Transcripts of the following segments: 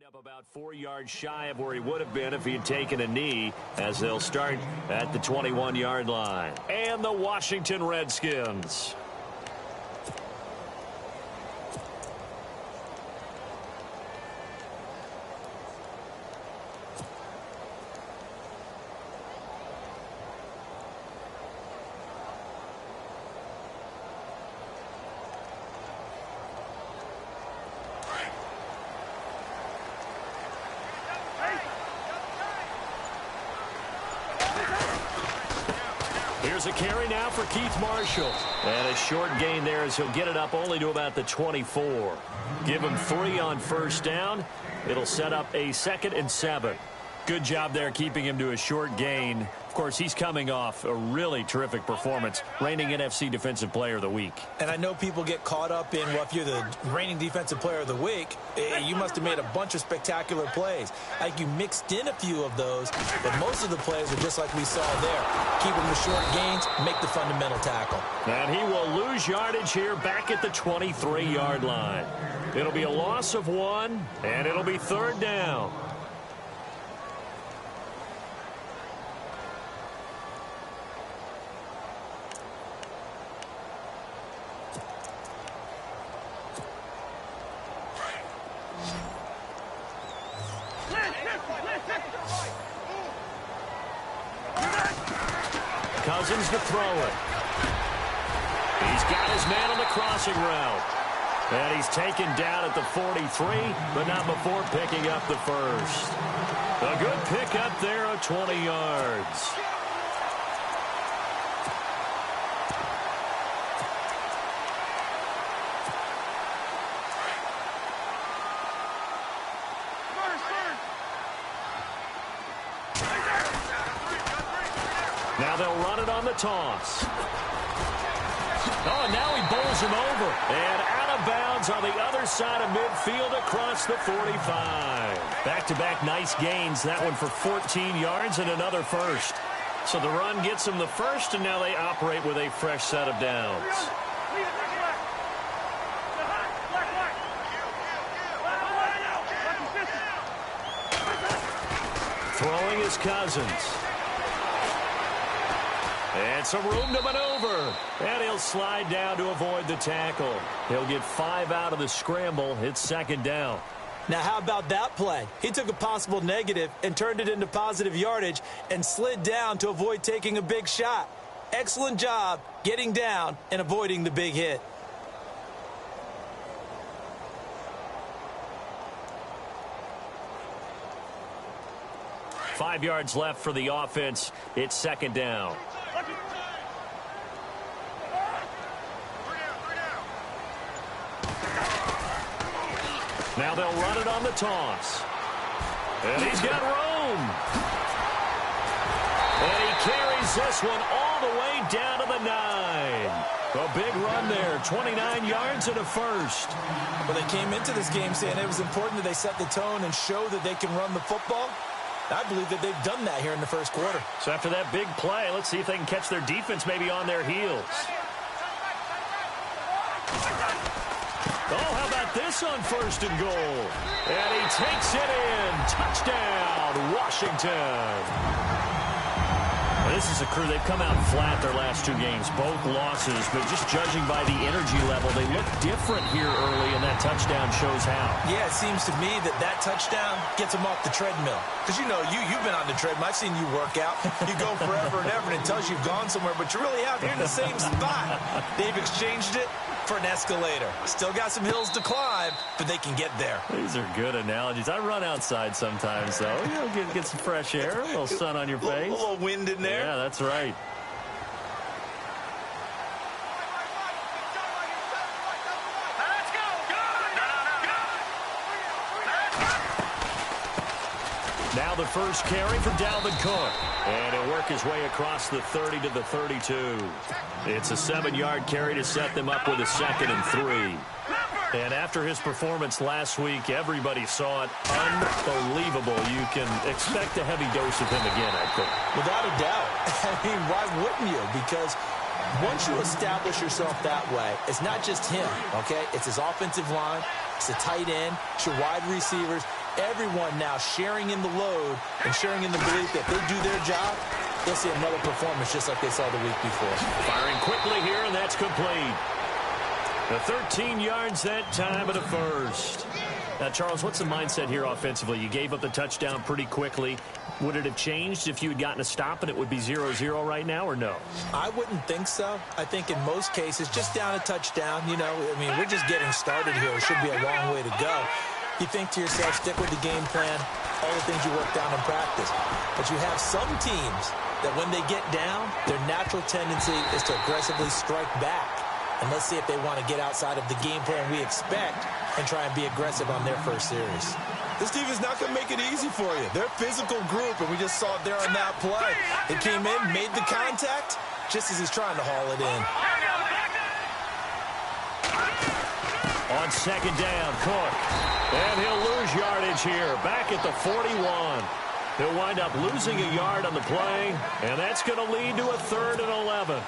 Up about 4 yards shy of where he would have been if he had taken a knee, as they'll start at the 21-yard line. And the Washington Redskins. Here's a carry now for Keith Marshall. And a short gain there as he'll get it up only to about the 24. Give him 3 on first down. It'll set up a 2nd and 7. Good job there keeping him to a short gain. Of course, he's coming off a really terrific performance, reigning NFC Defensive Player of the Week. And I know people get caught up in, well, if you're the reigning Defensive Player of the Week, you must have made a bunch of spectacular plays. Like you mixed in a few of those, but most of the plays are just like we saw there. Keep them to short gains, make the fundamental tackle. And he will lose yardage here back at the 23-yard line. It'll be a loss of 1, and it'll be 3rd down. Cousins to throw it. He's got his man on the crossing route. And he's taken down at the 43, but not before picking up the first. A good pickup there of 20 yards. Now they'll run it on the toss. Oh, and now he bowls him over. And out of bounds on the other side of midfield across the 45. Back-to-back nice gains. That one for 14 yards and another first. So the run gets them the first, and now they operate with a fresh set of downs. Throwing is Cousins. And some room to maneuver. And he'll slide down to avoid the tackle. He'll get 5 out of the scramble. It's 2nd down. Now, how about that play? He took a possible negative and turned it into positive yardage and slid down to avoid taking a big shot. Excellent job getting down and avoiding the big hit. Five yards left for the offense. It's 2nd down. Now they'll run it on the toss. And he's got room. And he carries this one all the way down to the 9. A big run there, 29 yards and a first. Well, they came into this game saying it was important that they set the tone and show that they can run the football. I believe that they've done that here in the first quarter. So after that big play, let's see if they can catch their defense maybe on their heels. Oh, how about this on 1st and goal? And he takes it in. Touchdown, Washington. This is a crew, they've come out flat their last 2 games, both losses, but just judging by the energy level, they look different here early, and that touchdown shows how. Yeah, it seems to me that touchdown gets them off the treadmill. Because, you know, you've been on the treadmill. I've seen you work out. You go forever and ever, and it tells you you've gone somewhere, but you're really out here in the same spot. They've exchanged it for an escalator. Still got some hills to climb, but they can get there. These are good analogies. I run outside sometimes, though. You know, get some fresh air, a little sun on your face. A little wind in there. Yeah, that's right. Now the first carry for Dalvin Cook. And he'll work his way across the 30 to the 32. It's a 7-yard carry to set them up with a 2nd and 3. And after his performance last week, everybody saw it. Unbelievable. You can expect a heavy dose of him again, I think. Without a doubt. I mean, why wouldn't you? Because once you establish yourself that way, it's not just him, okay? It's his offensive line, it's the tight end, it's your wide receivers. everyone now sharing in the load and sharing in the belief that they do their job, they'll see another performance just like they saw the week before. Firing quickly here, and that's complete. The 13 yards that time of the first. Now, Charles, what's the mindset here offensively? You gave up the touchdown pretty quickly. Would it have changed if you had gotten a stop and it would be 0-0 right now, or no? I wouldn't think so. I think in most cases, just down a touchdown, you know, I mean, we're just getting started here. It should be a long way to go. You think to yourself, stick with the game plan, all the things you worked down in practice. But you have some teams that when they get down, their natural tendency is to aggressively strike back. And let's see if they want to get outside of the game plan we expect and try and be aggressive on their first series. This defense is not going to make it easy for you. They're a physical group, and we just saw it there on that play. They came in, made the contact, just as he's trying to haul it in. On second down, Cook. And he'll lose yardage here, back at the 41. He'll wind up losing a yard on the play, and that's going to lead to a 3rd and 11.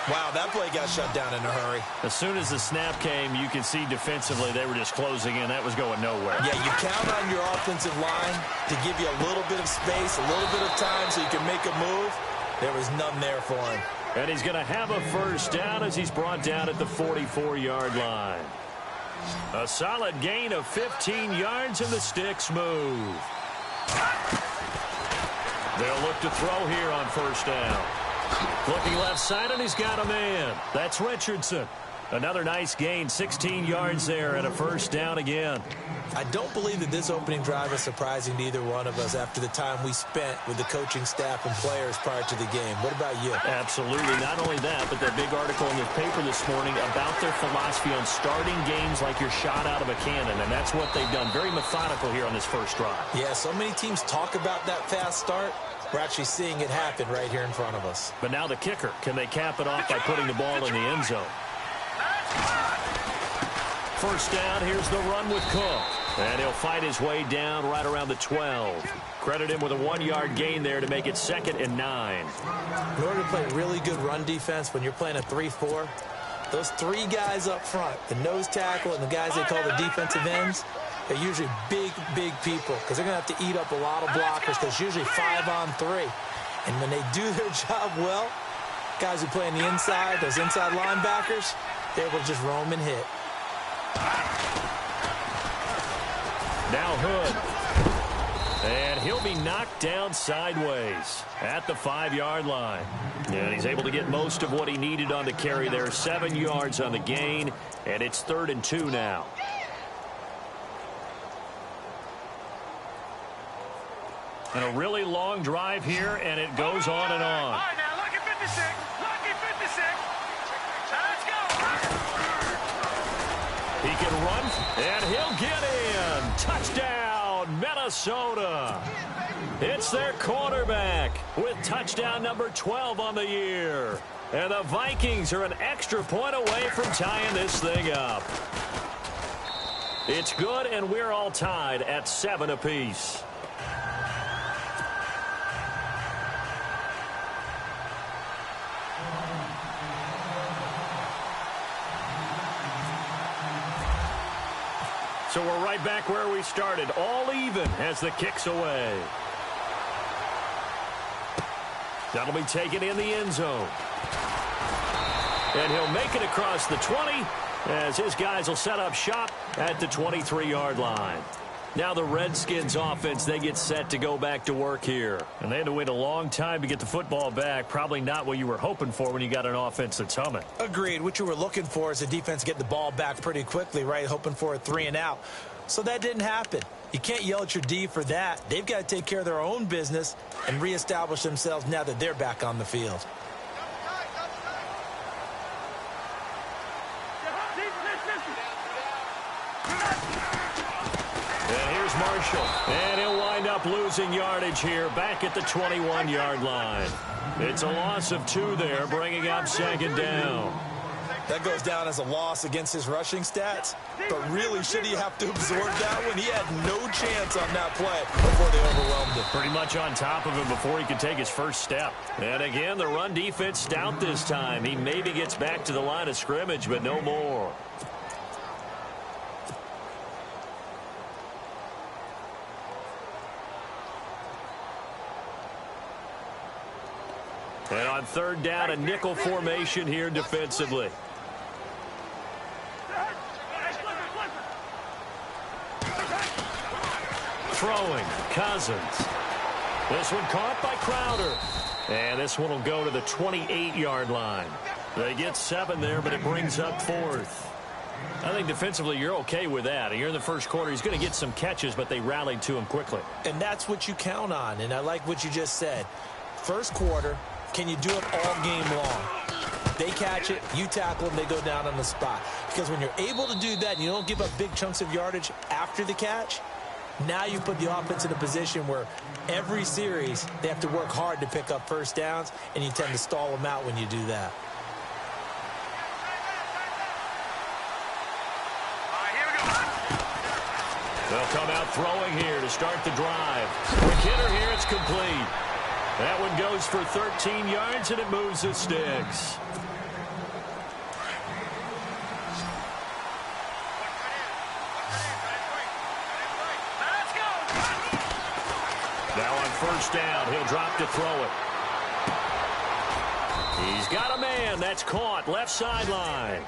Wow, that play got shut down in a hurry. As soon as the snap came, you could see defensively they were just closing in. That was going nowhere. Yeah, you count on your offensive line to give you a little bit of space, a little bit of time so you can make a move. There was none there for him. And he's going to have a first down as he's brought down at the 44-yard line. A solid gain of 15 yards, and the sticks move. They'll look to throw here on first down. Looking left side, and he's got a man. That's Richardson. Another nice gain, 16 yards there, and a first down again. I don't believe that this opening drive is surprising to either one of us after the time we spent with the coaching staff and players prior to the game. What about you? Absolutely. Not only that, but that big article in the paper this morning about their philosophy on starting games like you're shot out of a cannon, and that's what they've done. Very methodical here on this first drive. Yeah, so many teams talk about that fast start. We're actually seeing it happen right here in front of us. But now the kicker. Can they cap it off by putting the ball in the end zone? First down, here's the run with Cook. And he'll fight his way down right around the 12. Credit him with a 1-yard gain there to make it 2nd and 9. In order to play really good run defense when you're playing a 3-4, those 3 guys up front, the nose tackle and the guys they call the defensive ends, they're usually big, big people because they're going to have to eat up a lot of blockers because it's usually 5-on-3. And when they do their job well, guys who play on the inside, those inside linebackers, they're able to just roam and hit. Now Hood. And he'll be knocked down sideways at the 5-yard line. And he's able to get most of what he needed on the carry there. 7 yards on the gain, and it's 3rd and 2 now. And a really long drive here, and it goes on and on. All right, now look at 56. Look at 56. Now let's go. He can run, and he'll get in. Touchdown, Minnesota. It's their quarterback with touchdown number 12 on the year. And the Vikings are an extra point away from tying this thing up. It's good, and we're all tied at 7 apiece. So we're right back where we started, all even as the kick's away. That'll be taken in the end zone. And he'll make it across the 20 as his guys will set up shop at the 23-yard line. Now the Redskins offense, they get set to go back to work here. And they had to wait a long time to get the football back. Probably not what you were hoping for when you got an offense that's humming. Agreed. What you were looking for is the defense get the ball back pretty quickly, right? Hoping for a 3-and-out. So that didn't happen. You can't yell at your D for that. They've got to take care of their own business and reestablish themselves now that they're back on the field. Marshall, and he'll wind up losing yardage here back at the 21-yard line. It's a loss of 2 there, bringing up 2nd down. That goes down as a loss against his rushing stats, but really should he have to absorb that one? He had no chance on that play before they overwhelmed him. Pretty much on top of him before he could take his first step. And again, the run defense stout this time. He maybe gets back to the line of scrimmage, but no more. And on third down, a nickel formation here defensively. Throwing, Cousins. This one caught by Crowder. And this one will go to the 28-yard line. They get 7 there, but it brings up 4th. I think defensively you're okay with that. You're in the first quarter. He's going to get some catches, but they rallied to him quickly. And that's what you count on, and I like what you just said. First quarter, can you do it all game long? They catch it, you tackle them, they go down on the spot. Because when you're able to do that and you don't give up big chunks of yardage after the catch, now you put the offense in a position where every series they have to work hard to pick up first downs, and you tend to stall them out when you do that. They'll come out throwing here to start the drive. Quick hitter here, it's complete. That one goes for 13 yards, and it moves the sticks. Now on first down, he'll drop to throw it. He's got a man. That's caught. Left sideline.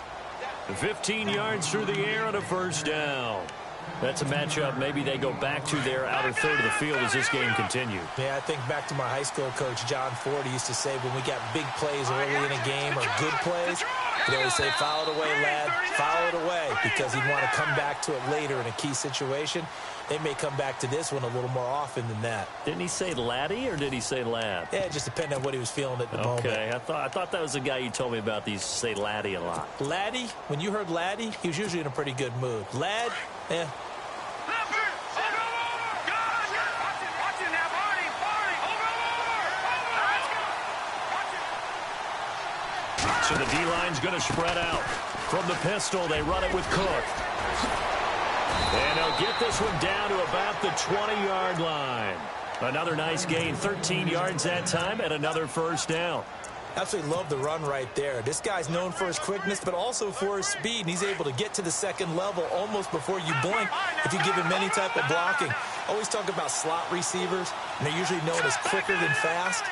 15 yards through the air and a first down. That's a matchup maybe they go back to their outer third of the field as this game continues. Yeah, I think back to my high school coach, John Ford. He used to say when we got big plays early in a game or good plays, he'd always say, foul it away, lad, foul it away, because he'd want to come back to it later in a key situation. They may come back to this one a little more often than that. Didn't he say laddie or did he say lad? Yeah, it just depended on what he was feeling at the moment. Okay, I thought that was the guy you told me about. These say laddie a lot. Laddie, when you heard laddie, he was usually in a pretty good mood. Lad, eh. So the D-line's going to spread out. From the pistol, they run it with Cook. And they'll get this one down to about the 20-yard line. Another nice gain, 13 yards that time, and another first down. Absolutely love the run right there. This guy's known for his quickness, but also for his speed, and he's able to get to the second level almost before you blink if you give him any type of blocking. Always talk about slot receivers, and they're usually known as quicker than fast.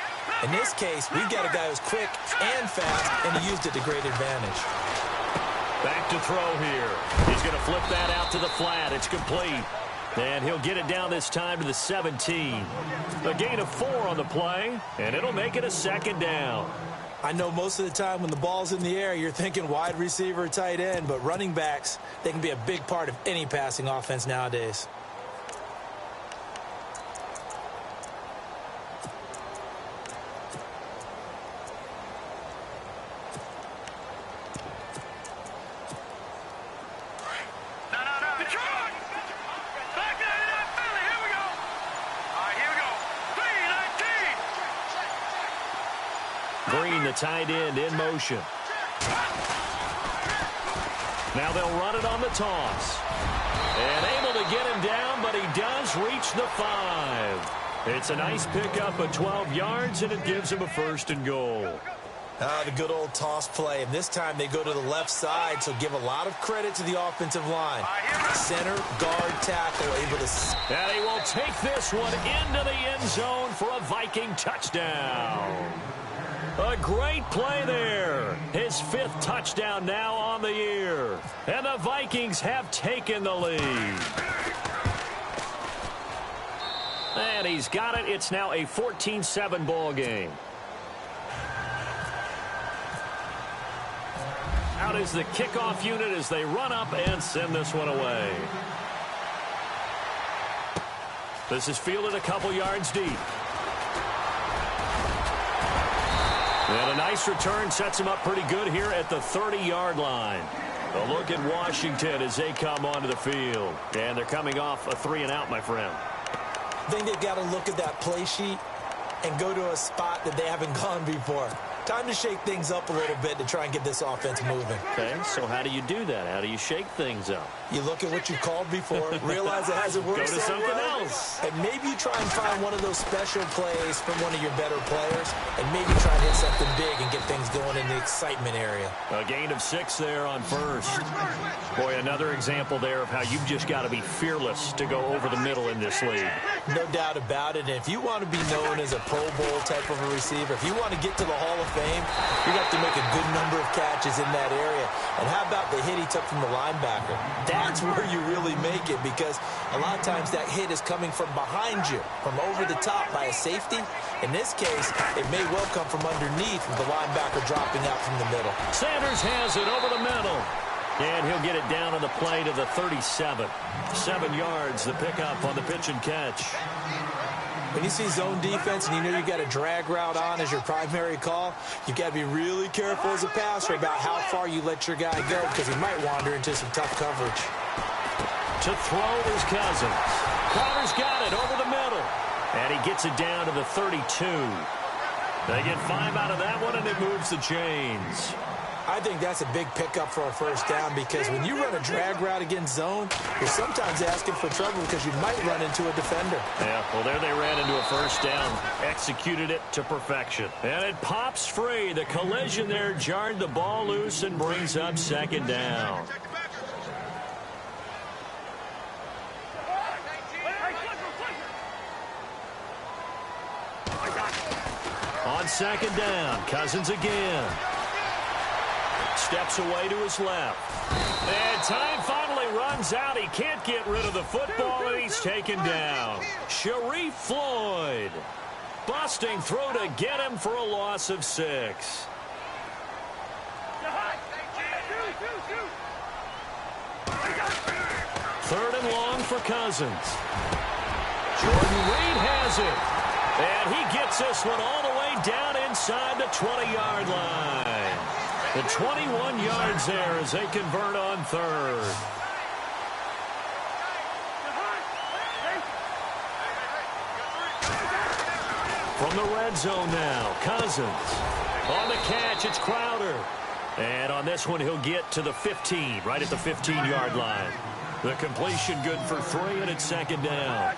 In this case, we've got a guy who's quick and fast, and he used it to great advantage. Back to throw here. He's going to flip that out to the flat. It's complete. And he'll get it down this time to the 17. A gain of 4 on the play, and it'll make it a second down. I know most of the time when the ball's in the air, you're thinking wide receiver, tight end, but running backs, they can be a big part of any passing offense nowadays. Green, the tight end, in motion. Now they'll run it on the toss. And able to get him down, but he does reach the 5. It's a nice pickup of 12 yards, and it gives him a first and goal. The good old toss play. And this time they go to the left side, so give a lot of credit to the offensive line. Center, guard, tackle, able to... And he will take this one into the end zone for a Viking touchdown. A great play there. His 5th touchdown now on the year. And the Vikings have taken the lead. And he's got it. It's now a 14-7 ball game. Out is the kickoff unit as they run up and send this one away. This is fielded a couple yards deep. And a nice return sets him up pretty good here at the 30-yard line. A look at Washington as they come onto the field. And they're coming off a 3-and-out, my friend. I think they've got to look at that play sheet and go to a spot that they haven't gone before. Time to shake things up a little bit to try and get this offense moving. Okay, so how do you do that? How do you shake things up? You look at what you called before, realize it hasn't worked Go to something else. else. And maybe you try and find one of those special plays from one of your better players, and maybe try and hit something big and get things going in the excitement area. A gain of 6 there on first. Boy, another example there of how you've just got to be fearless to go over the middle in this league. No doubt about it. And if you want to be known as a Pro Bowl type of a receiver, if you want to get to the Hall of Fame, you have to make a good number of catches in that area. And how about the hit he took from the linebacker? That's where you really make it, because a lot of times that hit is coming from behind you, from over the top by a safety. In this case, it may well come from underneath with the linebacker dropping out from the middle. Sanders has it over the middle. And he'll get it down on the play to the 37. 7 yards, the pickup on the pitch and catch. When you see zone defense and you know you got a drag route on as your primary call, you got to be really careful as a passer about how far you let your guy go, because he might wander into some tough coverage. To throw is Cousins. Crowder's got it over the middle. And he gets it down to the 32. They get 5 out of that one, and it moves the chains. I think that's a big pickup for a first down, because when you run a drag route against zone, you're sometimes asking for trouble because you might run into a defender. Yeah, well, there they ran into a first down. Executed it to perfection. And it pops free. The collision there jarred the ball loose and brings up second down. On second down, Cousins again. Steps away to his left. And time finally runs out. He can't get rid of the football, and he's taken down. Sharif Floyd. Busting through to get him for a loss of 6. Third and long for Cousins. Jordan Reed has it. And he gets this one all the way down inside the 20-yard line. The 21 yards there as they convert on third. From the red zone now, Cousins. On the catch, it's Crowder. And on this one, he'll get to the 15, right at the 15-yard line. The completion good for 3, and it's second down.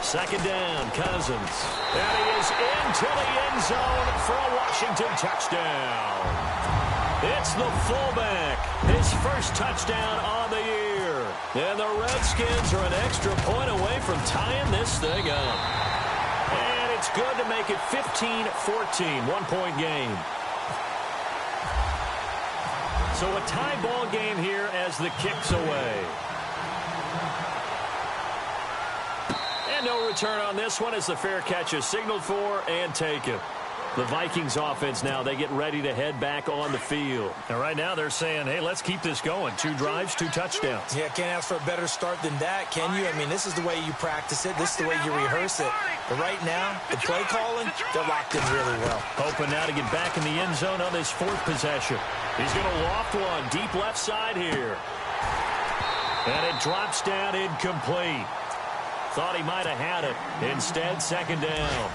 Second down, Cousins. And he is into the end zone for a Washington touchdown. It's the fullback. His first touchdown on the year. And the Redskins are an extra point away from tying this thing up. And it's good to make it 15-14, one-point game. So a tie ball game here as the kick's away. And no return on this one as the fair catch is signaled for and taken. The Vikings offense now, they get ready to head back on the field. And right now they're saying, hey, let's keep this going. 2 drives, 2 touchdowns. Yeah, can't ask for a better start than that, can you? I mean, this is the way you practice it. This is the way you rehearse it. But right now, the play calling, they're locked in really well. Hoping now to get back in the end zone on this 4th possession. He's going to loft one deep left side here. And it drops down incomplete. Thought he might have had it. Instead, second down.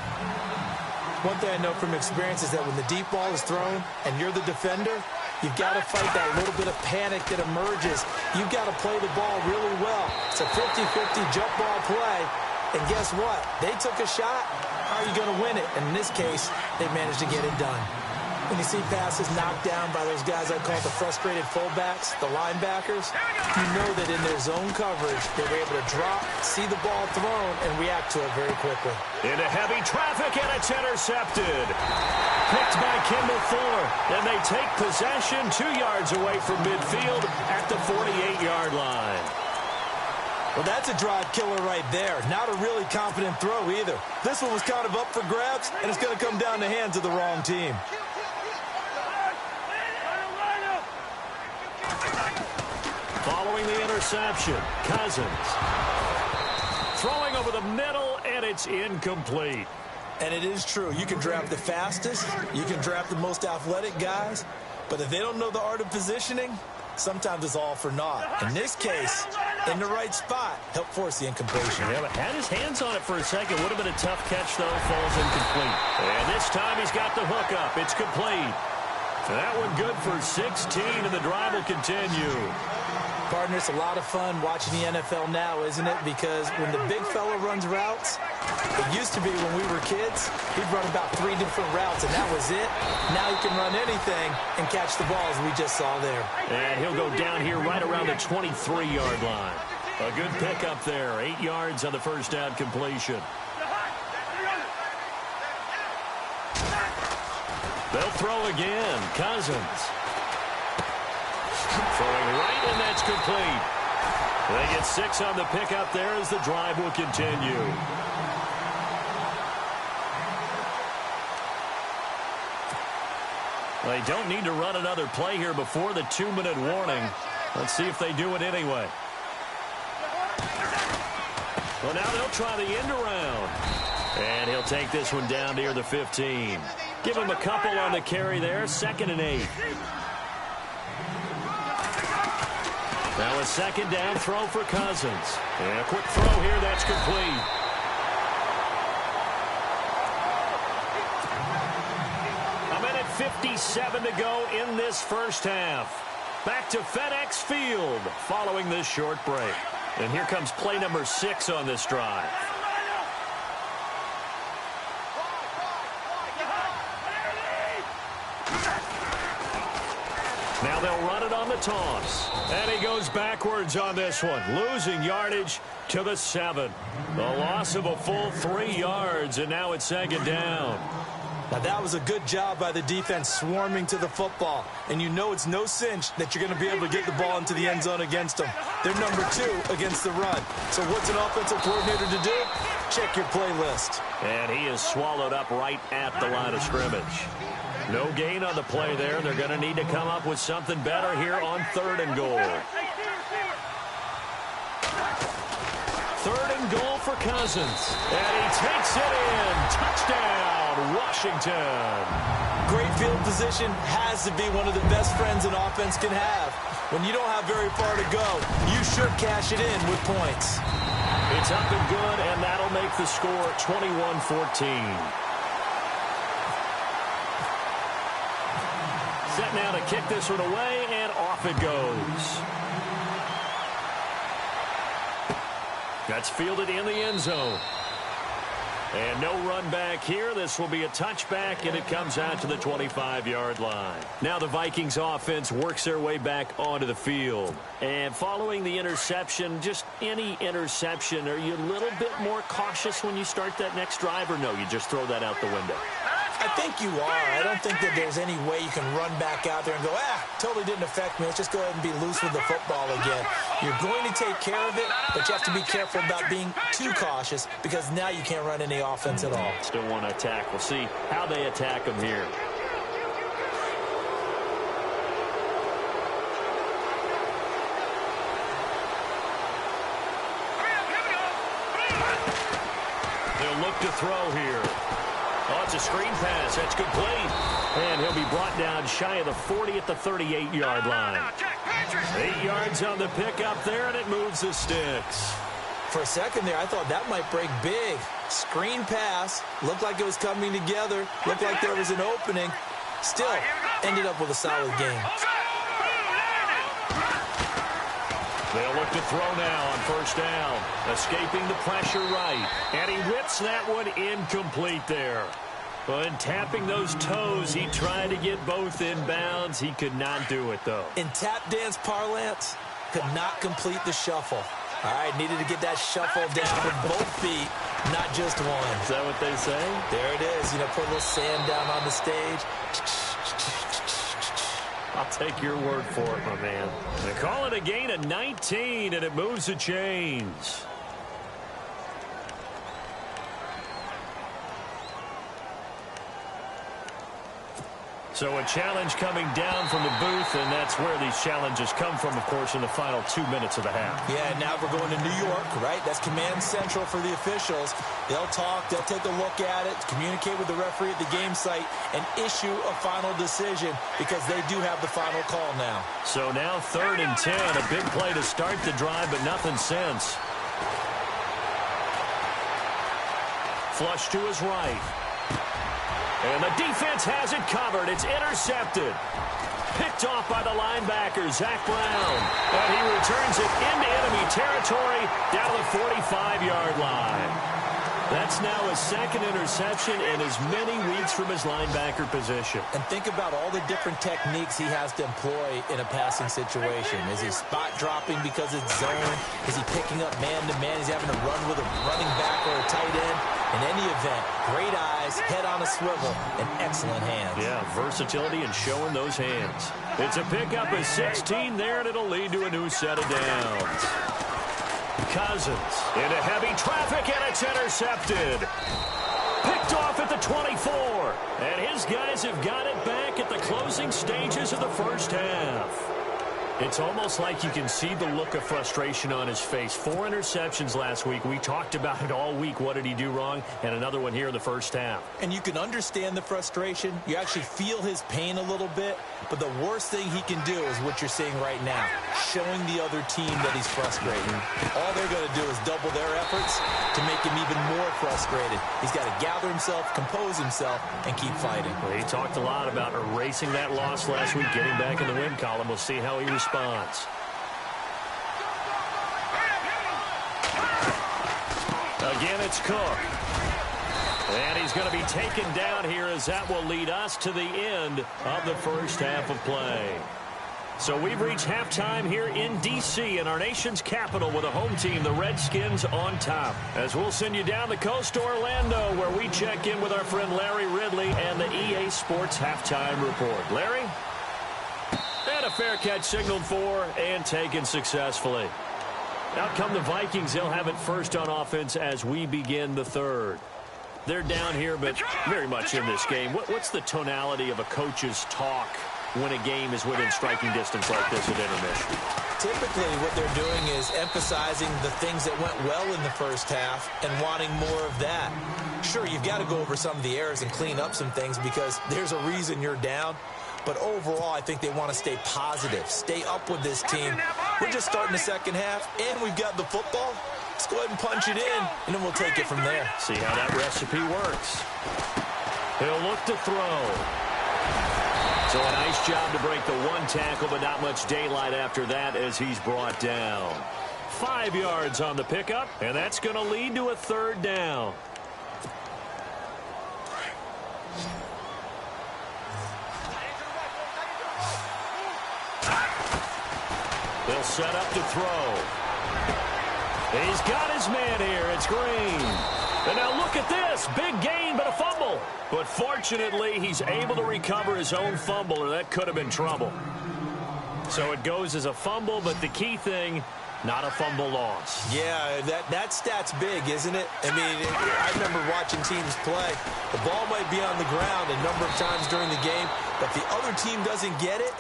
One thing I know from experience is that when the deep ball is thrown and you're the defender, you've got to fight that little bit of panic that emerges. You've got to play the ball really well. It's a 50-50 jump ball play. And guess what? They took a shot. How are you going to win it? And in this case, they managed to get it done. When you see passes knocked down by those guys I call the frustrated fullbacks, the linebackers, you know that in their zone coverage, they were able to drop, see the ball thrown, and react to it very quickly. Into heavy traffic, and it's intercepted. Picked by Kimball Fuller, and they take possession 2 yards away from midfield at the 48-yard line. Well, that's a drive killer right there. Not a really confident throw either. This one was kind of up for grabs, and it's going to come down the hands of the wrong team. Following the interception, Cousins. Throwing over the middle, and it's incomplete. And it is true. You can draft the fastest. You can draft the most athletic guys. But if they don't know the art of positioning, sometimes it's all for naught. In this case, in the right spot, helped force the incompletion. Yeah, but had his hands on it for a second. Would have been a tough catch, though. Falls incomplete. And this time he's got the hook up. It's complete. That one good for 16, and the drive will continue. Partner, it's a lot of fun watching the NFL now, isn't it? Because when the big fella runs routes, it used to be when we were kids, he'd run about 3 different routes, and that was it. Now he can run anything and catch the ball, as we just saw there. And he'll go down here right around the 23-yard line. A good pickup there. 8 yards on the first down completion. They'll throw again. Cousins. Throwing right, and that's complete. They get 6 on the pickup there as the drive will continue. They don't need to run another play here before the 2-minute warning. Let's see if they do it anyway. Well, now they'll try the end around. And he'll take this one down near the 15. Give him a couple on the carry there. 2nd and 8. Now a 2nd down throw for Cousins. And a quick throw here. That's complete. A minute 57 to go in this first half. Back to FedEx Field following this short break. And here comes play number 6 on this drive. Now they'll run it on the toss. And he goes backwards on this one, losing yardage to the 7. The loss of a full 3 yards, and now it's 2nd down. Now, that was a good job by the defense swarming to the football. And you know it's no cinch that you're going to be able to get the ball into the end zone against them. They're number 2 against the run. So what's an offensive coordinator to do? Check your playlist. And he is swallowed up right at the line of scrimmage. No gain on the play there. They're going to need to come up with something better here on 3rd and goal. 3rd and goal for Cousins. And he takes it in. Touchdown, Washington. Great field position has to be one of the best friends an offense can have. When you don't have very far to go, you should cash it in with points. It's up and good, and that'll make the score 21-14. Set now to kick this one away, and off it goes. That's fielded in the end zone. And no run back here. This will be a touchback, and it comes out to the 25-yard line. Now the Vikings offense works their way back onto the field. And following the interception, just any interception, are you a little bit more cautious when you start that next drive, or no, you just throw that out the window? I think you are. I don't think that there's any way you can run back out there and go, totally didn't affect me. Let's just go ahead and be loose with the football again. You're going to take care of it, but you have to be careful about being too cautious because now you can't run any offense at all. Still want to attack. We'll see how they attack them here. They'll look to throw here. Oh, it's a screen pass. That's complete. And he'll be brought down shy of the 40 at the 38-yard line. 8 yards on the pickup there, and it moves the sticks. For a second there, I thought that might break big. Screen pass. Looked like it was coming together. Looked like there was an opening. Still, ended up with a solid game. They'll look to throw now on 1st down. Escaping the pressure right. And he whips that one incomplete there. But tapping those toes, he tried to get both in bounds. He could not do it, though. In tap dance parlance, could not complete the shuffle. All right, needed to get that shuffle down with both feet, not just one. Is that what they say? There it is. You know, put a little sand down on the stage. I'll take your word for it, my man. They call it a gain of 19, and it moves the chains. So a challenge coming down from the booth, and that's where these challenges come from, of course, in the final 2 minutes of the half. Yeah, now we're going to New York, right? That's command central for the officials. They'll talk, they'll take a look at it, communicate with the referee at the game site, and issue a final decision because they do have the final call now. So now 3rd and 10, a big play to start the drive, but nothing since. Flush to his right. And the defense has it covered. It's intercepted. Picked off by the linebacker, Zach Brown. And he returns it into enemy territory down the 45-yard line. That's now his second interception in as many weeks from his linebacker position. And think about all the different techniques he has to employ in a passing situation. Is he spot dropping because it's zone? Is he picking up man-to-man? Is he having to run with a running back or a tight end? In any event, great eyes, head on a swivel, and excellent hands. Yeah, versatility and showing those hands. It's a pickup of 16 there, and it'll lead to a new set of downs. Cousins into heavy traffic, and it's intercepted. Picked off at the 24. And his guys have got it back at the closing stages of the first half. It's almost like you can see the look of frustration on his face. 4 interceptions last week. We talked about it all week. What did he do wrong? And another one here in the first half. And you can understand the frustration. You actually feel his pain a little bit. But the worst thing he can do is what you're seeing right now, showing the other team that he's frustrated. All they're going to do is double their efforts to make him even more frustrated. He's got to gather himself, compose himself, and keep fighting. Well, he talked a lot about erasing that loss last week, getting back in the win column. We'll see how he responds. Again, it's Cook. And he's going to be taken down here as that will lead us to the end of the first half of play. So we've reached halftime here in D.C. in our nation's capital with a home team, the Redskins, on top. As we'll send you down the coast to Orlando, where we check in with our friend Larry Ridley and the EA Sports Halftime Report. Larry? And a fair catch signaled for and taken successfully. Out come the Vikings. They'll have it first on offense as we begin the third. They're down here, but very much in this game. What's the tonality of a coach's talk when a game is within striking distance like this at intermission? Typically, what they're doing is emphasizing the things that went well in the first half and wanting more of that. Sure, you've got to go over some of the errors and clean up some things because there's a reason you're down. But overall, I think they want to stay positive, stay up with this team. We're just starting the second half, and we've got the football. Let's go ahead and punch it in, and then we'll take it from there. See how that recipe works. He'll look to throw. So a nice job to break the one tackle, but not much daylight after that as he's brought down. 5 yards on the pickup, and that's going to lead to a third down. They'll set up to throw. He's got his man here. It's Green. And now look at this. Big gain, but a fumble. But fortunately, he's able to recover his own fumble, or that could have been trouble. So it goes as a fumble, but the key thing, not a fumble loss. Yeah, that stat's big, isn't it? I mean, I remember watching teams play. The ball might be on the ground a number of times during the game, but the other team doesn't get it.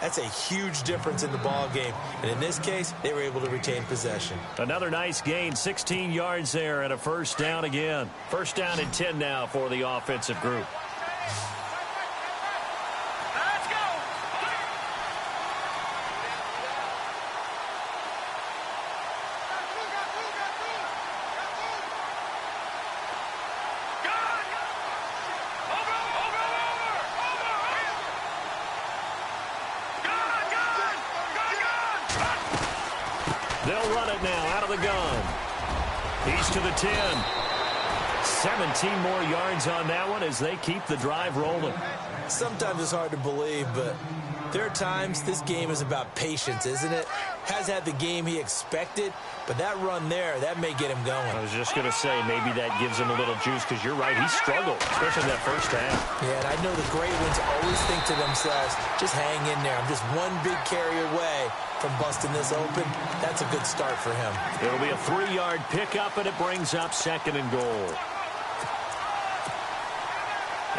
That's a huge difference in the ball game. And in this case, they were able to retain possession. Another nice gain, 16 yards there, and a first down again. First down and 10 now for the offensive group. Let's go. They'll run it now out of the gun. He's to the 10. 17 more yards on that one as they keep the drive rolling. Sometimes it's hard to believe, but there are times this game is about patience, isn't it? Has had the game he expected, but that run there, that may get him going. I was just going to say, maybe that gives him a little juice because you're right, he struggled, especially in that first half. Yeah, and I know the great ones always think to themselves, just hang in there. I'm just one big carry away from busting this open. That's a good start for him. It'll be a 3-yard pickup, and it brings up 2nd and goal.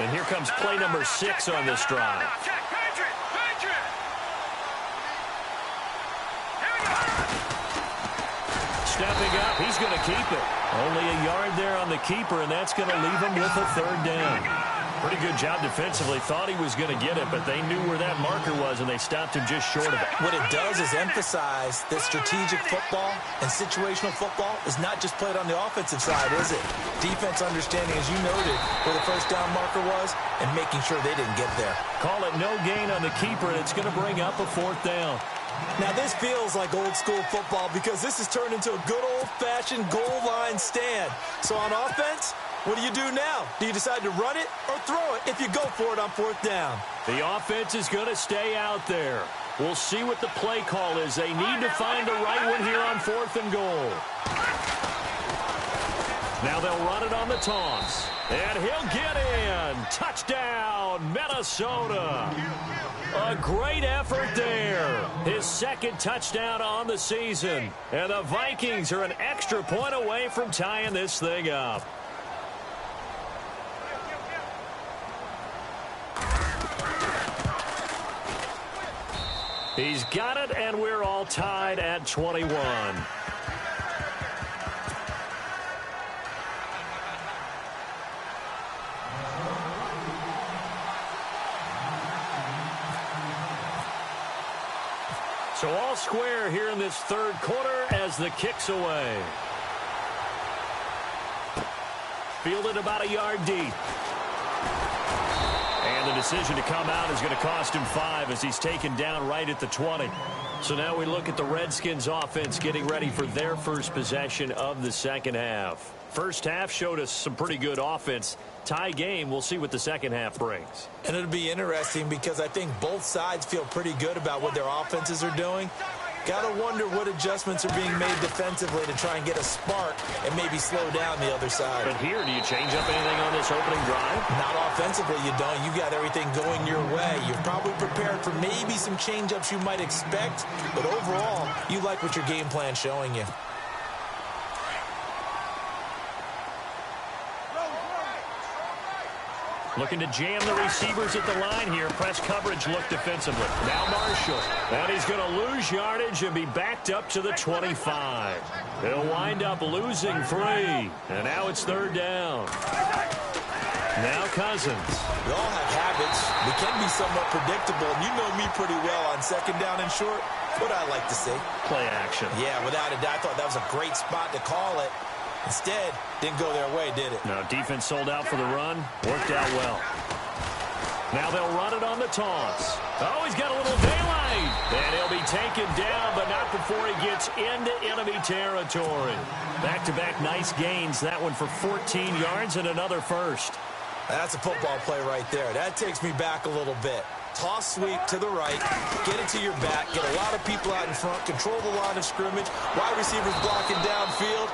And here comes play number 6 on this drive. Stepping up, he's going to keep it. Only a yard there on the keeper, and that's going to leave him with a third down. Pretty good job defensively. Thought he was going to get it, but they knew where that marker was, and they stopped him just short of it. What it does is emphasize that strategic football and situational football is not just played on the offensive side, is it? Defense understanding, as you noted, where the first down marker was and making sure they didn't get there. Call it no gain on the keeper, and it's going to bring up a 4th down. Now, this feels like old-school football because this has turned into a good old-fashioned goal line stand. So on offense, what do you do now? Do you decide to run it or throw it if you go for it on 4th down? The offense is going to stay out there. We'll see what the play call is. They need to find the right one here on 4th and goal. Now they'll run it on the toss. And he'll get in. Touchdown, Minnesota. A great effort there. His 2nd touchdown on the season. And the Vikings are an extra point away from tying this thing up. He's got it, and we're all tied at 21. So all square here in this 3rd quarter as the kick's away. Fielded about a yard deep. And the decision to come out is going to cost him 5 as he's taken down right at the 20. So now we look at the Redskins offense getting ready for their first possession of the 2nd half. First half showed us some pretty good offense. Tie game, we'll see what the 2nd half brings. And it'll be interesting because I think both sides feel pretty good about what their offenses are doing. Got to wonder what adjustments are being made defensively to try and get a spark and maybe slow down the other side. But here, do you change up anything on this opening drive? Not offensively, you don't. You got everything going your way. You're probably prepared for maybe some change-ups you might expect, but overall, you like what your game plan's showing you. Looking to jam the receivers at the line here. Press coverage look defensively. Now Marshall. And he's going to lose yardage and be backed up to the 25. He'll wind up losing 3. And now it's 3rd down. Now Cousins. We all have habits. We can be somewhat predictable. And you know me pretty well on 2nd down and short. What I like to see. Play action. Yeah, without a doubt. I thought that was a great spot to call it. Instead, didn't go their way, did it? No, defense sold out for the run. Worked out well. Now they'll run it on the toss. Oh, he's got a little daylight. And he'll be taken down, but not before he gets into enemy territory. Back-to-back nice gains. That one for 14 yards and another first. That's a football play right there. That takes me back a little bit. Toss sweep to the right, get it to your back, get a lot of people out in front, control the line of scrimmage, wide receivers blocking downfield.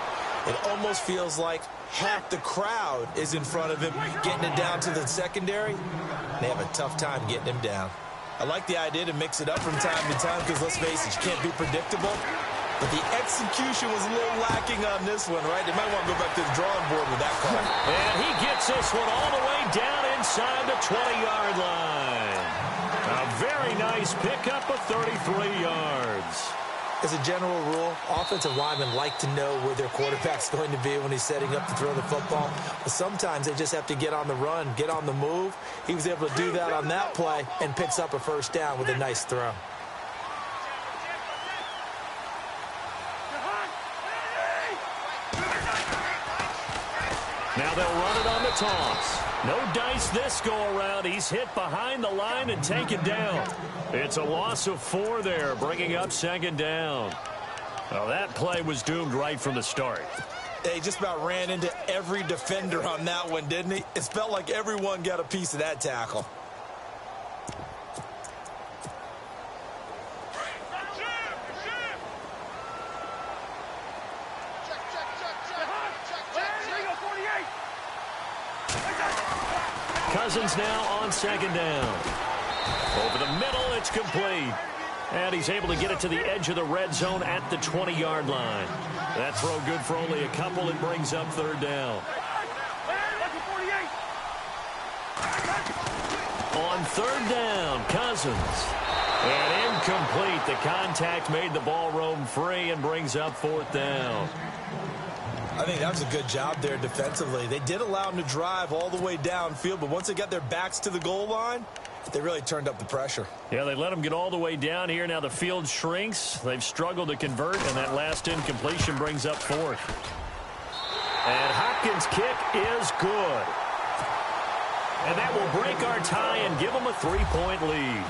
It almost feels like half the crowd is in front of him, getting it down to the secondary. They have a tough time getting him down. I like the idea to mix it up from time to time because, let's face it, you can't be predictable. But the execution was a little lacking on this one, right? They might want to go back to the drawing board with that call. And he gets this one all the way down inside the 20-yard line. A very nice pickup of 33 yards. As a general rule, offensive linemen like to know where their quarterback's going to be when he's setting up to throw the football. But sometimes they just have to get on the run, get on the move. He was able to do that on that play and picks up a 1st down with a nice throw. Now they'll run it on the toss. No dice this go-around. He's hit behind the line and taken down. It's a loss of 4 there, bringing up 2nd down. Well, that play was doomed right from the start. He just about ran into every defender on that one, didn't he? It felt like everyone got a piece of that tackle. Cousins now on 2nd down. Over the middle, it's complete. And he's able to get it to the edge of the red zone at the 20-yard line. That throw good for only a couple. It brings up 3rd down. On 3rd down, Cousins. And incomplete. The contact made the ball roam free and brings up 4th down. I think that was a good job there defensively. They did allow him to drive all the way downfield, but once they got their backs to the goal line, they really turned up the pressure. Yeah, they let him get all the way down here. Now the field shrinks. They've struggled to convert, and that last incompletion brings up 4th. And Hopkins' kick is good. And that will break our tie and give them a 3-point lead.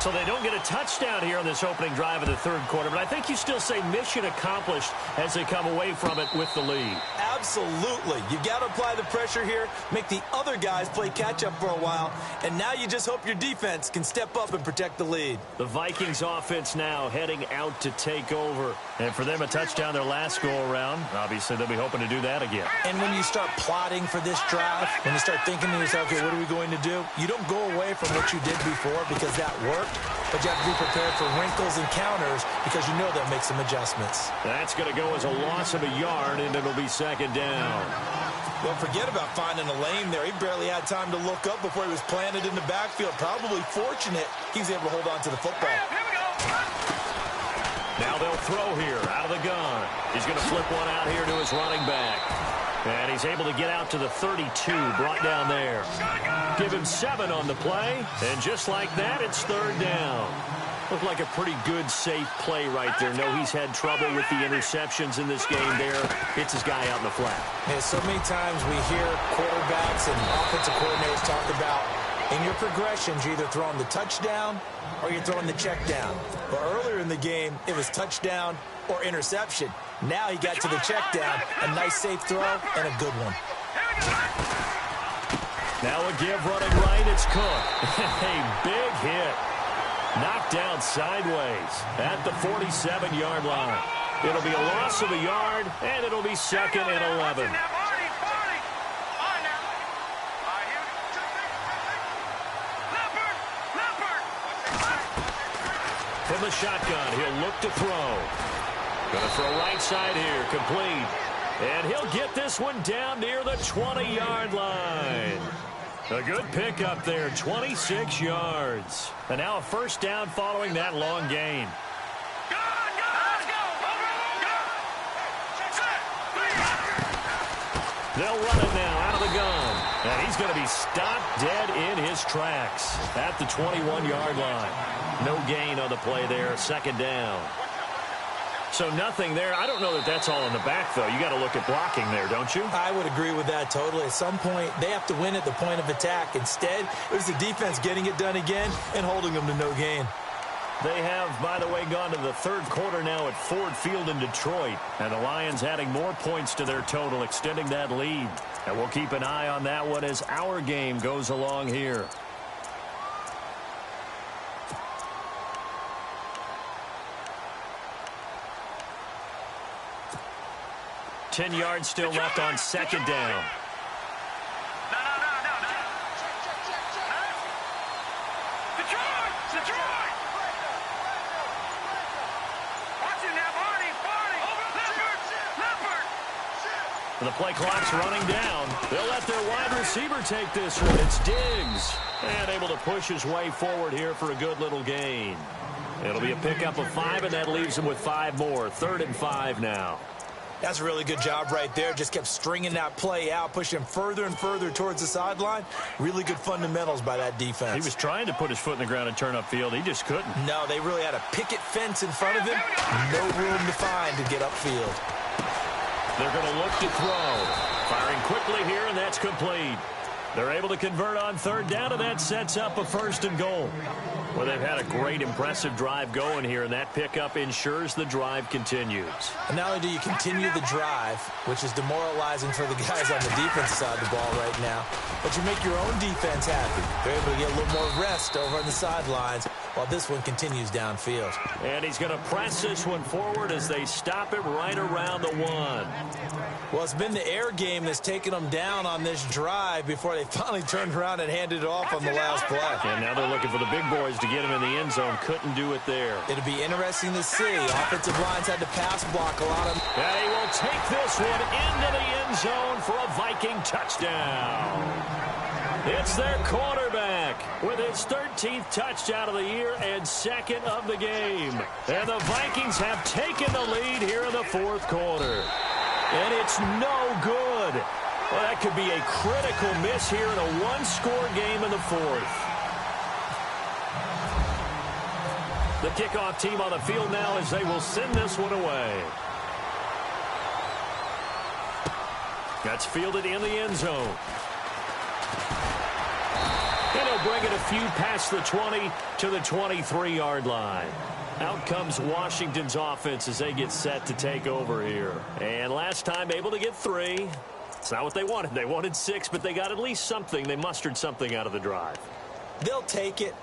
So they don't get a touchdown here on this opening drive of the third quarter, but I think you still say mission accomplished as they come away from it with the lead. Absolutely. You got to apply the pressure here, make the other guys play catch-up for a while, and now you just hope your defense can step up and protect the lead. The Vikings offense now heading out to take over. And for them, a touchdown their last go-around. Obviously, they'll be hoping to do that again. And when you start plotting for this drive, when you start thinking to yourself, okay, what are we going to do? You don't go away from what you did before because that worked, but you have to be prepared for wrinkles and counters because you know they'll make some adjustments. That's going to go as a loss of a yard, and it'll be second down. Don't forget about finding a lane there. He barely had time to look up before he was planted in the backfield. Probably fortunate he's able to hold on to the football. Here we go. Now they'll throw here out of the gun. He's going to flip one out here to his running back. And he's able to get out to the 32, brought down there. Give him 7 on the play, and just like that, it's third down. Looked like a pretty good, safe play right there. No, he's had trouble with the interceptions in this game there. Hits his guy out in the flat. And so many times we hear quarterbacks and offensive coordinators talk about in your progressions, you're either throwing the touchdown or you're throwing the check down. But earlier in the game, it was touchdown or interception. Now he got to the check down, a nice safe throw, and a good one. Now a give running right, it's Cook. A big hit. Knocked down sideways at the 47-yard line. It'll be a loss of a yard, and it'll be second and 11. From the shotgun, he'll look to throw. Going to throw right side here, complete. And he'll get this one down near the 20-yard line. A good pickup there, 26 yards. And now a first down following that long gain. They'll run it now out of the gun. And he's going to be stopped dead in his tracks at the 21-yard line. No gain on the play there, second down. So nothing there. I don't know that that's all in the back, though. You got to look at blocking there, don't you? I would agree with that totally. At some point, they have to win at the point of attack. Instead, it was the defense getting it done again and holding them to no gain. They have, by the way, gone to the third quarter now at Ford Field in Detroit. And the Lions adding more points to their total, extending that lead. And we'll keep an eye on that one as our game goes along here. Ten yards still left on second down. Detroit! Watch him now, Barney! Leopard! The play clock's running down. They'll let their wide receiver take this one. It's Diggs. And able to push his way forward here for a good little gain. It'll be a pickup of 5, and that leaves him with 5 more. 3rd and 5 now. That's a really good job right there. Just kept stringing that play out, pushing him further and further towards the sideline. Really good fundamentals by that defense. He was trying to put his foot in the ground and turn upfield. He just couldn't. No, they really had a picket fence in front of him. No room to find to get upfield. They're going to look to throw. Firing quickly here, and that's complete. They're able to convert on third down, and that sets up a 1st and goal. Well, they've had a great, impressive drive going here, and that pickup ensures the drive continues. And not only do you continue the drive, which is demoralizing for the guys on the defensive side of the ball right now, but you make your own defense happy. They're able to get a little more rest over on the sidelines while this one continues downfield. And he's going to press this one forward as they stop him right around the 1. Well, it's been the air game that's taken them down on this drive before they finally turned around and handed it off on the last play. And now they're looking for the big boys to get him in the end zone. Couldn't do it there. It'll be interesting to see. Offensive lines had to pass block a lot of them. And he will take this one into the end zone for a Viking touchdown. It's their quarterback with his 13th touchdown of the year and 2nd of the game. And the Vikings have taken the lead here in the 4th quarter. And it's no good. Well, that could be a critical miss here in a 1-score game in the 4th. The kickoff team on the field now as they will send this one away. That's fielded in the end zone. And he'll bring it a few past the 20 to the 23-yard line. Out comes Washington's offense as they get set to take over here. And last time able to get 3. It's not what they wanted. They wanted 6, but they got at least something. They mustered something out of the drive. They'll take it.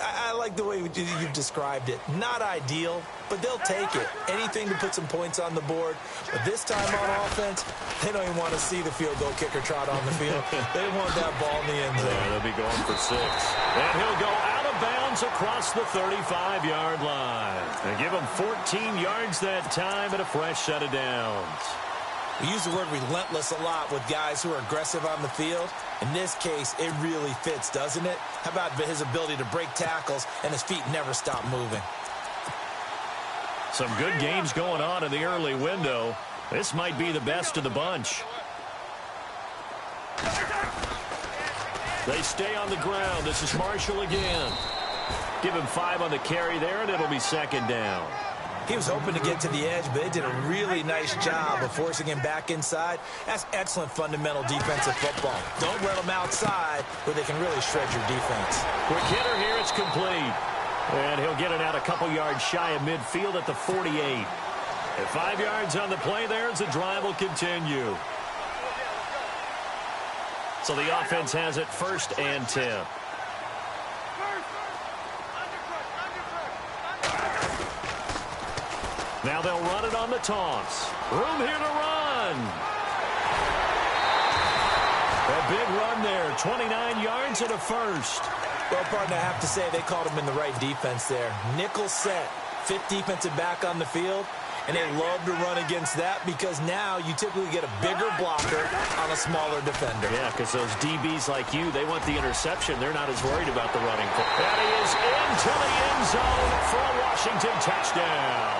I like the way you've described it. Not ideal, but they'll take it. Anything to put some points on the board. But this time on offense, they don't even want to see the field goal kicker trot on the field. They want that ball in the end zone. Yeah, they'll be going for 6. And he'll go out of bounds across the 35-yard line. And give him 14 yards that time and a fresh set of downs. We use the word relentless a lot with guys who are aggressive on the field. In this case, it really fits, doesn't it? How about his ability to break tackles and his feet never stop moving? Some good games going on in the early window. This might be the best of the bunch. They stay on the ground. This is Marshall again. Give him 5 on the carry there, and it'll be second down. He was hoping to get to the edge, but they did a really nice job of forcing him back inside. That's excellent fundamental defensive football. Don't let them outside where they can really shred your defense. Quick hitter here, it's complete. And he'll get it out a couple yards shy of midfield at the 48. At 5 yards on the play there as the drive will continue. So the offense has it 1st and 10. Now they'll run it on the toss. Room here to run. A big run there. 29 yards and a first. Well, partner, I have to say they called him in the right defense there. Nickel set. 5th defensive back on the field. And they love to run against that because now you typically get a bigger blocker on a smaller defender. Yeah, because those DBs like you, they want the interception. They're not as worried about the running. And he is into the end zone for a Washington touchdown.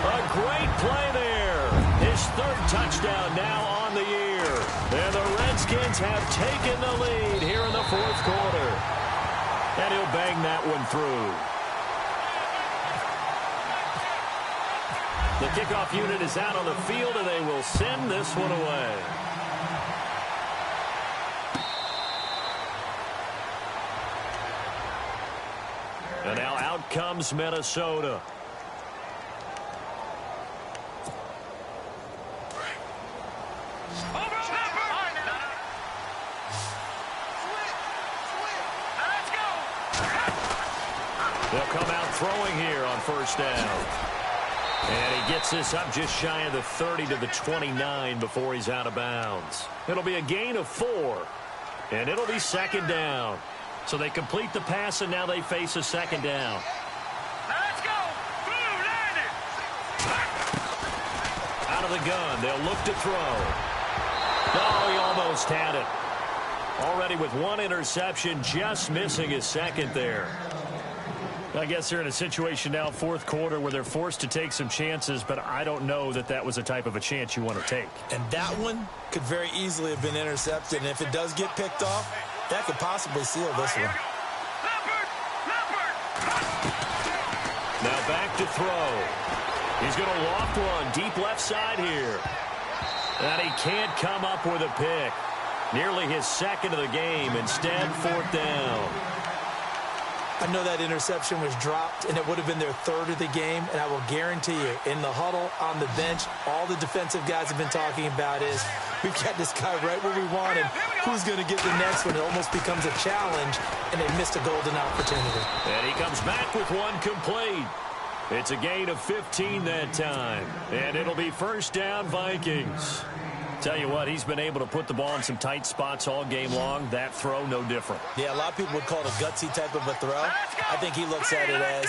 A great play there. His 3rd touchdown now on the year. And the Redskins have taken the lead here in the 4th quarter. And he'll bang that one through. The kickoff unit is out on the field, and they will send this one away. And now out comes Minnesota. They'll come out throwing here on 1st down. And he gets this up just shy of the 30 to the 29 before he's out of bounds. It'll be a gain of 4. And it'll be 2nd down. So they complete the pass, and now they face a 2nd down. Let's go. Boom, landed. Out of the gun. They'll look to throw. Oh, he almost had it. Already with 1 interception, just missing his 2nd there. I guess they're in a situation now, 4th quarter, where they're forced to take some chances, but I don't know that that was a type of a chance you want to take. And that one could very easily have been intercepted, and if it does get picked off, that could possibly seal this one. Now back to throw. He's going to loft one deep left side here. And he can't come up with a pick. Nearly his 2nd of the game. Instead, 4th down. I know that interception was dropped, and it would have been their 3rd of the game, and I will guarantee you, in the huddle, on the bench, all the defensive guys have been talking about is, we've got this guy right where we want him. Who's going to get the next one? It almost becomes a challenge, and they missed a golden opportunity. And he comes back with one complete. It's a gain of 15 that time, and it'll be 1st down Vikings. Tell you what, he's been able to put the ball in some tight spots all game long. That throw, no different. Yeah, a lot of people would call it a gutsy type of a throw. I think he looks at it as,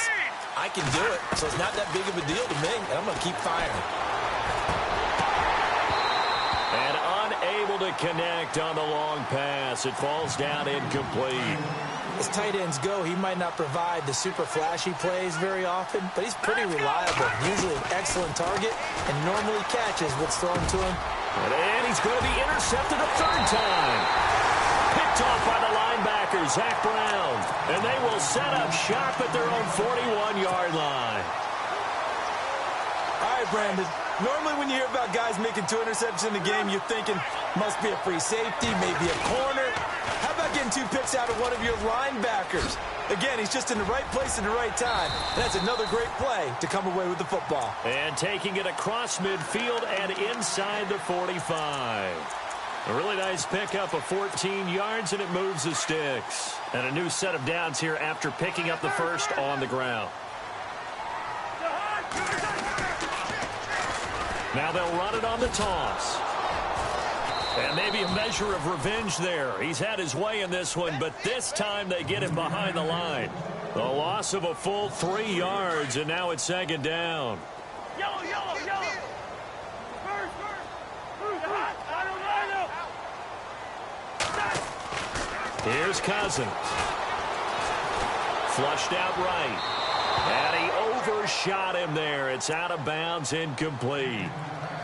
I can do it, so it's not that big of a deal to me, and I'm going to keep firing. And unable to connect on the long pass. It falls down incomplete. As tight ends go, he might not provide the super flashy plays very often, but he's pretty reliable. Usually an excellent target, and normally catches what's thrown to him. And he's going to be intercepted a 3rd time. Picked off by the linebacker, Zach Brown. And they will set up shop at their own 41-yard line. All right, Brandon. Normally when you hear about guys making 2 interceptions in the game, you're thinking, must be a free safety, maybe a corner. How about like getting 2 picks out of one of your linebackers. Again, he's just in the right place at the right time. That's another great play to come away with the football. And taking it across midfield and inside the 45. A really nice pickup of 14 yards, and it moves the sticks. And a new set of downs here after picking up the first on the ground. Now they'll run it on the toss. And maybe a measure of revenge there. He's had his way in this one, but this time they get him behind the line. The loss of a full 3 yards, and now it's second down. Yellow, yellow, yellow. First. Here's Cousins. Flushed out right. And he overshot him there. It's out of bounds, incomplete.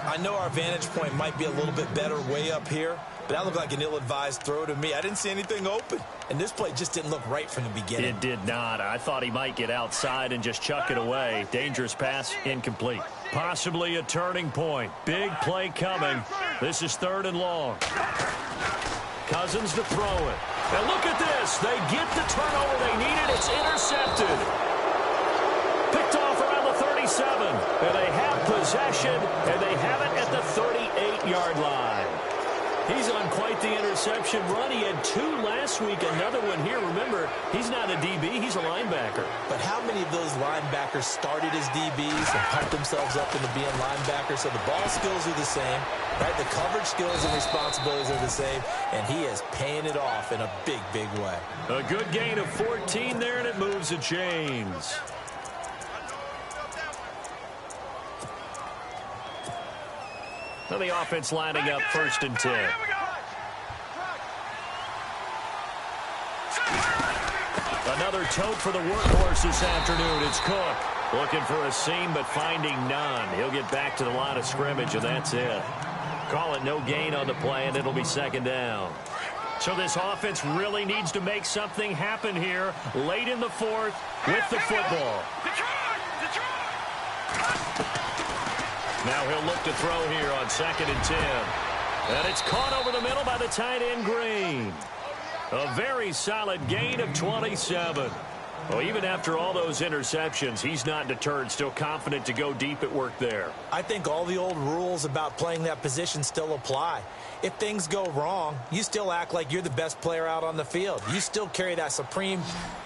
I know our vantage point might be a little bit better way up here, but that looked like an ill-advised throw to me. I didn't see anything open, and this play just didn't look right from the beginning. It did not. I thought he might get outside and just chuck it away. Dangerous pass, incomplete. Possibly a turning point. Big play coming. This is 3rd and long. Cousins to throw it. And look at this. They get the turnover they needed. It's intercepted. Picked off around the 37. And they have possession, and they have it at the 38-yard line. He's on quite the interception run. He had 2 last week, another one here. Remember, he's not a DB, he's a linebacker. But how many of those linebackers started as DBs and pumped themselves up into being linebackers? So the ball skills are the same, right? The coverage skills and responsibilities are the same, and he is paying it off in a big, big way. A good gain of 14 there, and it moves the chains. Now the offense lining up 1st and 10. Another tote for the workhorse this afternoon. It's Cook looking for a seam but finding none. He'll get back to the line of scrimmage, and that's it. Call it no gain on the play, and it'll be 2nd down. So this offense really needs to make something happen here late in the 4th with the football. Now he'll look to throw here on 2nd and 10. And it's caught over the middle by the tight end, Green. A very solid gain of 27. Well, even after all those interceptions, he's not deterred, still confident to go deep at work there. I think all the old rules about playing that position still apply. If things go wrong, you still act like you're the best player out on the field. You still carry that supreme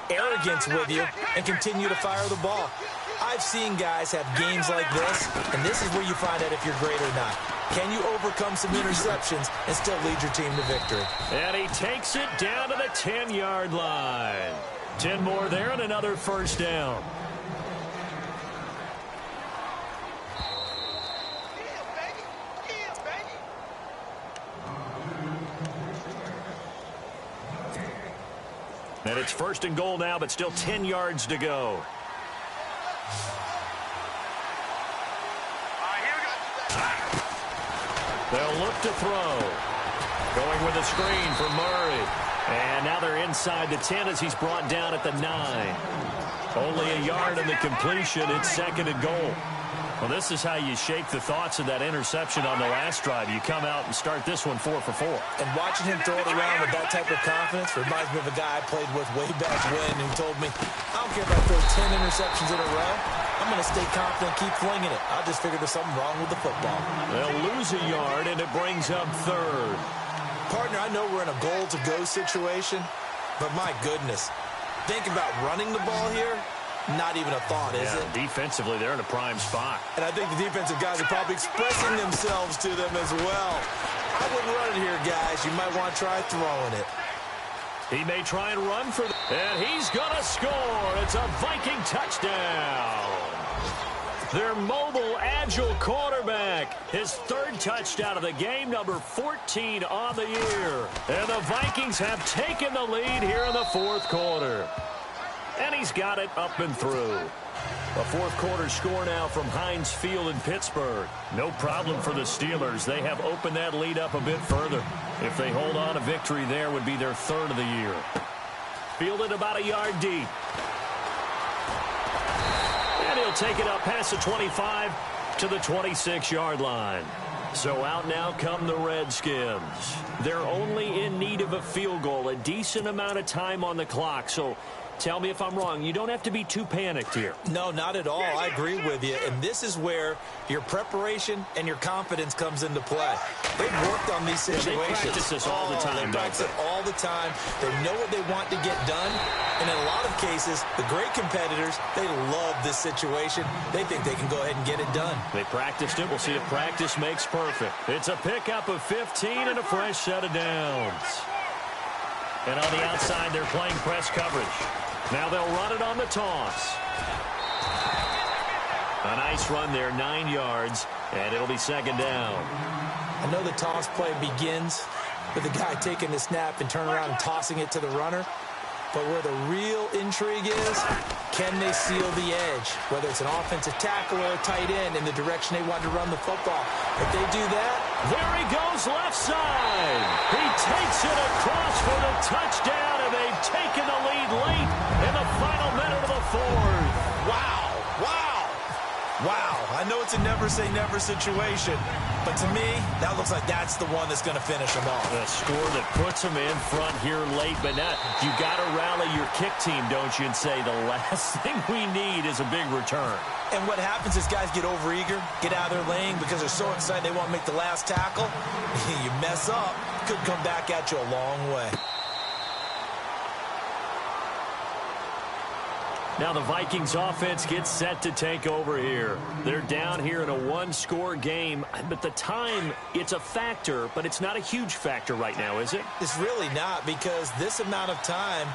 arrogance with you and continue to fire the ball. I've seen guys have games like this, and this is where you find out if you're great or not. Can you overcome some interceptions and still lead your team to victory? And he takes it down to the 10-yard line. 10 more there and another 1st down. And it's 1st and goal now, but still 10 yards to go. They'll look to throw. Going with a screen for Murray. And now they're inside the 10 as he's brought down at the 9. Only a yard in the completion. It's 2nd and goal. Well, this is how you shake the thoughts of that interception on the last drive. You come out and start this one 4 for 4. And watching him throw it around with that type of confidence reminds me of a guy I played with way back when who told me, I don't care if I throw 10 interceptions in a row. I'm going to stay confident, keep flinging it. I just figured there's something wrong with the football. They'll lose a yard, and it brings up 3rd. Partner, I know we're in a goal-to-go situation, but my goodness, think about running the ball here. Not even a thought, is it? Defensively, they're in a prime spot. And I think the defensive guys are probably expressing themselves to them as well. I wouldn't run it here, guys. You might want to try throwing it. He may try and run for the... And he's going to score. It's a Viking touchdown. Their mobile, agile quarterback. His 3rd touchdown of the game, number 14 on the year. And the Vikings have taken the lead here in the 4th quarter. And he's got it up and through. A 4th quarter score now from Heinz Field in Pittsburgh. No problem for the Steelers. They have opened that lead up a bit further. If they hold on, a victory there would be their 3rd of the year. Fielded about a yard deep. And he'll take it up past the 25 to the 26-yard line. So out now come the Redskins. They're only in need of a field goal, a decent amount of time on the clock. So tell me if I'm wrong. You don't have to be too panicked here. No, not at all. I agree with you. And this is where your preparation and your confidence comes into play. They've worked on these situations. They practice this all the time. They practice it all the time. They know what they want to get done. And in a lot of cases, the great competitors, they love this situation. They think they can go ahead and get it done. They practiced it. We'll see if practice makes perfect. It's a pickup of 15 and a fresh set of downs. And on the outside, they're playing press coverage. Now they'll run it on the toss. A nice run there, 9 yards, and it'll be second down. I know the toss play begins with the guy taking the snap and turning around and tossing it to the runner. But where the real intrigue is, can they seal the edge? Whether it's an offensive tackle or a tight end in the direction they want to run the football. If they do that, there he goes left side. He takes it across for the touchdown, and they've taken the lead late in the final minute of the fourth. Wow, wow, wow. I know it's a never-say-never situation, but to me, that looks like that's the one that's going to finish them off. The score that puts them in front here late, but now you got to rally your kick team, don't you, and say the last thing we need is a big return. And what happens is guys get overeager, get out of their lane because they're so excited they want to make the last tackle. You mess up, could come back at you a long way. Now the Vikings offense gets set to take over here. They're down here in a one-score game, but the time, it's a factor, but it's not a huge factor right now, is it? It's really not, because this amount of time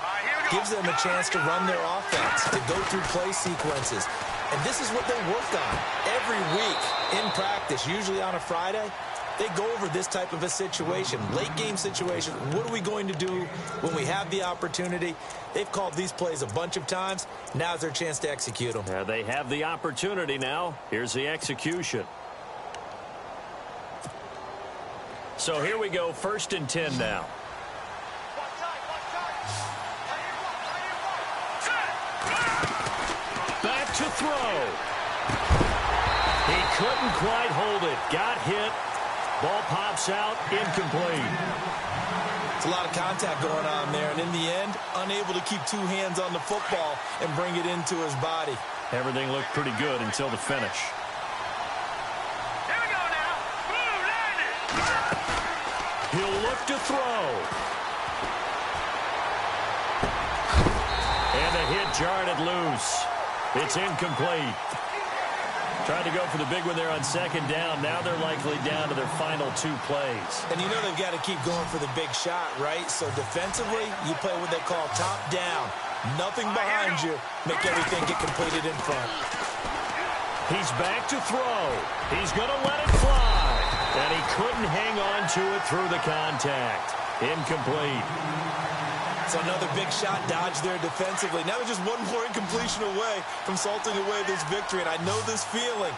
gives them a chance to run their offense, to go through play sequences. And this is what they work on every week in practice, usually on a Friday. They go over this type of a situation, late-game situation. What are we going to do when we have the opportunity? They've called these plays a bunch of times. Now's their chance to execute them. Yeah, they have the opportunity now. Here's the execution. So here we go, 1st and 10 now. Back to throw. He couldn't quite hold it. Got hit. Ball pops out, incomplete. It's a lot of contact going on there, and in the end, unable to keep two hands on the football and bring it into his body. Everything looked pretty good until the finish. Here we go now. Blue line. He'll look to throw. And the hit jarred it loose. It's incomplete. Tried to go for the big one there on 2nd down. Now they're likely down to their final 2 plays. And you know they've got to keep going for the big shot, right? So defensively, you play what they call top down. Nothing behind you. Make everything get completed in front. He's back to throw. He's going to let it fly. And he couldn't hang on to it through the contact. Incomplete. So another big shot dodged there defensively. Now they're just one more incompletion away from salting away this victory. And I know this feeling.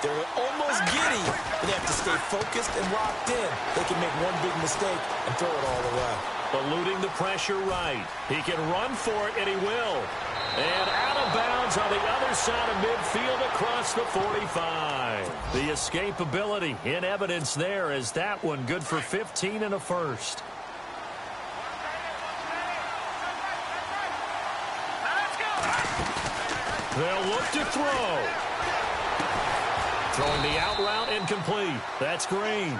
They're almost giddy, but they have to stay focused and locked in. They can make one big mistake and throw it all away. Eluding the pressure right. He can run for it, and he will. And out of bounds on the other side of midfield across the 45. The escapability in evidence there as that one good for 15 and a first. They'll look to throw. Throwing the out route incomplete. That's Green.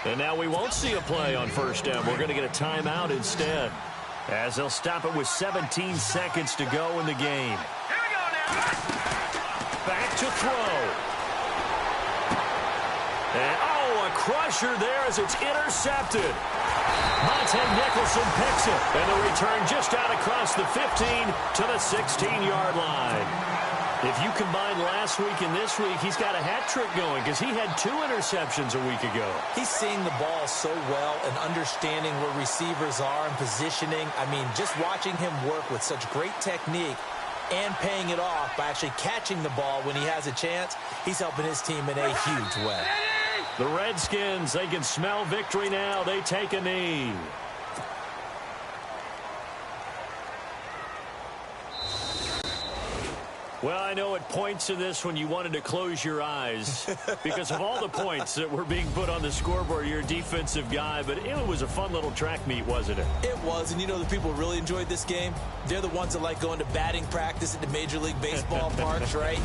And now we won't see a play on 1st down. We're going to get a timeout instead, as they'll stop it with 17 seconds to go in the game. Here we go now. Back to throw. And, oh, a crusher there as it's intercepted. Monte Nicholson picks it, and the return just out across the 15 to the 16-yard line. If you combine last week and this week, he's got a hat trick going because he had 2 interceptions a week ago. He's seeing the ball so well and understanding where receivers are and positioning. I mean, just watching him work with such great technique and paying it off by actually catching the ball when he has a chance, he's helping his team in a huge way. The Redskins, they can smell victory now. They take a knee. Well, I know at points in this when you wanted to close your eyes because of all the points that were being put on the scoreboard. You're a defensive guy, but it was a fun little track meet, wasn't it? It was, and you know the people who really enjoyed this game? They're the ones that like going to batting practice at the Major League Baseball parks, right?